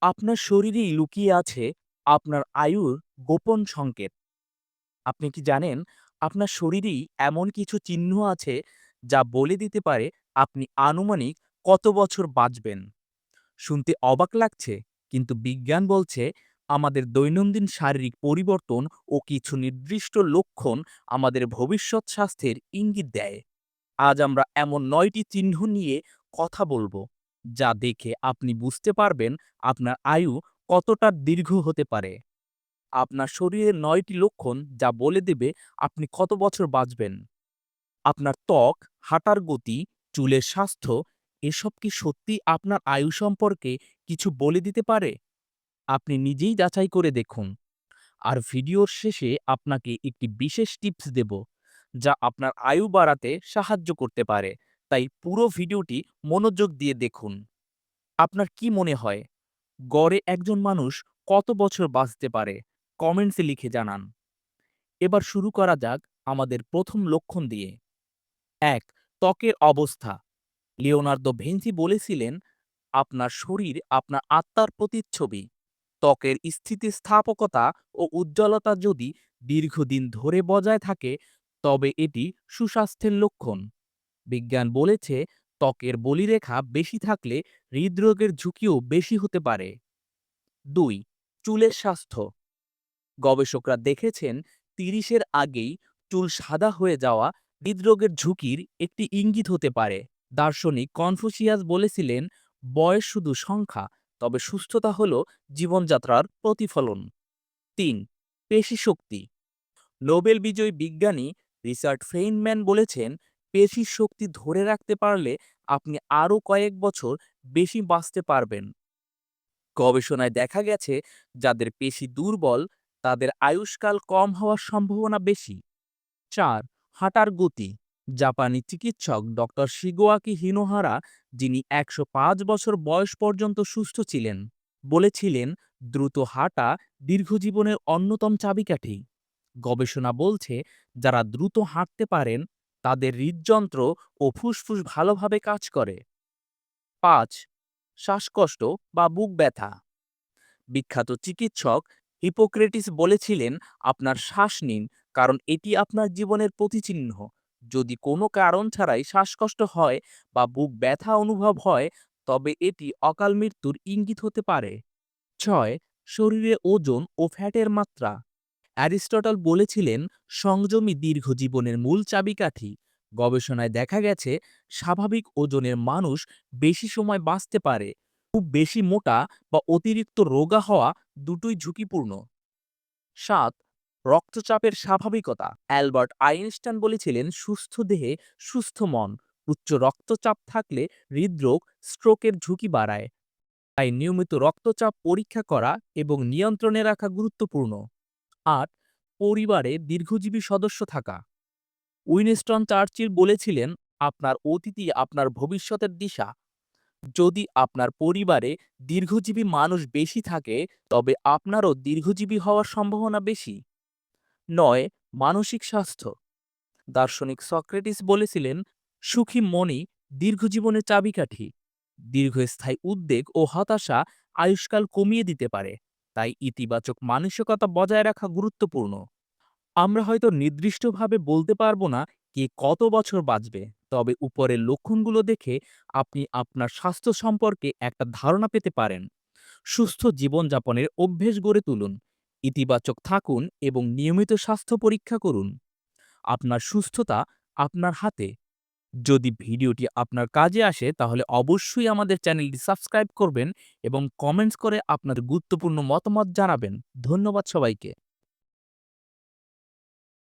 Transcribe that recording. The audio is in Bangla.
আপনার শরীরেই লুকিয়ে আছে আপনার আয়ুর গোপন সংকেত। আপনি কি জানেন আপনার শরীরেই এমন কিছু চিহ্ন আছে যা বলে দিতে পারে আপনি আনুমানিক কত বছর বাঁচবেন? শুনতে অবাক লাগছে, কিন্তু বিজ্ঞান বলছে আমাদের দৈনন্দিন শারীরিক পরিবর্তন ও কিছু নির্দিষ্ট লক্ষণ আমাদের ভবিষ্যৎ স্বাস্থ্যের ইঙ্গিত দেয়। আজ আমরা এমন ৯টি চিহ্ন নিয়ে কথা বলবো, যা দেখে আপনি বুঝতে পারবেন আপনার আয়ু কতটা দীর্ঘ হতে পারে। আপনার শরীরের ৯টি লক্ষণ যা বলে দেবে আপনি কত বছর বাঁচবেন। আপনার ত্বক, হাঁটার গতি, চুলের স্বাস্থ্য এসব কি সত্যি আপনার আয়ু সম্পর্কে কিছু বলে দিতে পারে? আপনি নিজেই যাচাই করে দেখুন। আর ভিডিওর শেষে আপনাকে একটি বিশেষ টিপস দেব, যা আপনার আয়ু বাড়াতে সাহায্য করতে পারে। তাই পুরো ভিডিওটি মনোযোগ দিয়ে দেখুন। আপনার কি মনে হয় গড়ে একজন মানুষ কত বছর বাঁচতে পারে? কমেন্টসে লিখে জানান। এবার শুরু করা যাক আমাদের প্রথম লক্ষণ দিয়ে। ১. ত্বকের অবস্থা। লিওনার্দো ভিঞ্চি বলেছিলেন, আপনার শরীর আপনার আত্মার প্রতিচ্ছবি। ত্বকের স্থিতিস্থাপকতা ও উজ্জ্বলতা যদি দীর্ঘদিন ধরে বজায় থাকে, তবে এটি সুস্বাস্থ্যের লক্ষণ। বিজ্ঞান বলেছে ত্বকের বলিরেখা বেশি থাকলে হৃদরোগের ঝুঁকিও বেশি হতে পারে। ২. চুলের স্বাস্থ্য। গবেষকরা দেখেছেন ৩০-এর আগেই চুল সাদা হয়ে যাওয়া হৃদরোগের ঝুঁকির একটি ইঙ্গিত হতে পারে। দার্শনিক কনফুসিয়াস বলেছিলেন, বয়স শুধু সংখ্যা, তবে সুস্থতা হল জীবনযাত্রার প্রতিফলন। ৩. পেশিশক্তি। নোবেল বিজয়ী বিজ্ঞানী রিচার্ড ফেইনম্যান বলেছেন, পেশির শক্তি ধরে রাখতে পারলে আপনি আরও কয়েক বছর বেশি বাঁচতে পারবেন। গবেষণায় দেখা গেছে যাদের পেশি দুর্বল তাদের আয়ুষ্কাল কম হওয়ার সম্ভাবনা বেশি। ৪. হাঁটার গতি। জাপানি চিকিৎসক ডক্টর শিগোয়াকি হিনোহারা, যিনি ১০৫ বছর বয়স পর্যন্ত সুস্থ ছিলেন, বলেছিলেন দ্রুত হাঁটা দীর্ঘজীবনের অন্যতম চাবিকাঠি। গবেষণা বলছে যারা দ্রুত হাঁটতে পারেন তাদের হৃদযন্ত্র ও ফুসফুস ভালোভাবে কাজ করে। ৫. শ্বাসকষ্ট বা বুক ব্যথা। বিখ্যাত চিকিৎসক হিপোক্রেটিস বলেছিলেন, আপনার শ্বাস নিন, কারণ এটি আপনার জীবনের প্রতিচিহ্ন। যদি কোনো কারণ ছাড়াই শ্বাসকষ্ট হয় বা বুক ব্যথা অনুভব হয়, তবে এটি অকাল মৃত্যুর ইঙ্গিত হতে পারে। ৬. শরীরে ওজন ও ফ্যাটের মাত্রা। অ্যারিস্টটল বলেছিলেন, সংযমী দীর্ঘজীবনের মূল চাবিকাঠি। গবেষণায় দেখা গেছে স্বাভাবিক ওজনের মানুষ বেশি সময় বাঁচতে পারে। খুব বেশি মোটা বা অতিরিক্ত রোগা হওয়া দুটোই ঝুঁকিপূর্ণ। ৭. রক্তচাপের স্বাভাবিকতা। অ্যালবার্ট আইনস্টাইন বলেছিলেন, সুস্থ দেহে সুস্থ মন। উচ্চ রক্তচাপ থাকলে হৃদরোগ, স্ট্রোকের ঝুঁকি বাড়ায়। তাই নিয়মিত রক্তচাপ পরীক্ষা করা এবং নিয়ন্ত্রণে রাখা গুরুত্বপূর্ণ। ৮. পরিবারে দীর্ঘজীবী সদস্য থাকা। উইনস্টন চার্চিল বলেছিলেন, আপনার অতীতই আপনার ভবিষ্যতের দিশা। যদি আপনার পরিবারে দীর্ঘজীবী মানুষ বেশি থাকে, তবে আপনারও দীর্ঘজীবী হওয়ার সম্ভাবনা বেশি। ৯. মানসিক স্বাস্থ্য। দার্শনিক সক্রেটিস বলেছিলেন, সুখী মনই দীর্ঘজীবনের চাবিকাঠি। দীর্ঘস্থায়ী উদ্বেগ ও হতাশা আয়ুষ্কাল কমিয়ে দিতে পারে। তাই ইতিবাচক মানসিকতা বজায় রাখা গুরুত্বপূর্ণ। আমরা হয়তো নির্দিষ্টভাবে বলতে পারবো না কে কত বছর বাঁচবে, তবে উপরের লক্ষণগুলো দেখে আপনি আপনার স্বাস্থ্য সম্পর্কে একটা ধারণা পেতে পারেন। সুস্থ জীবনযাপনের অভ্যেস গড়ে তুলুন, ইতিবাচক থাকুন এবং নিয়মিত স্বাস্থ্য পরীক্ষা করুন। আপনার সুস্থতা আপনার হাতে। যদি ভিডিওটি আপনার কাজে আসে তাহলে অবশ্যই আমাদের চ্যানেলটি সাবস্ক্রাইব করবেন এবং কমেন্টস করে আপনার গুরুত্বপূর্ণ মতামত জানাবেন। ধন্যবাদ সবাইকে।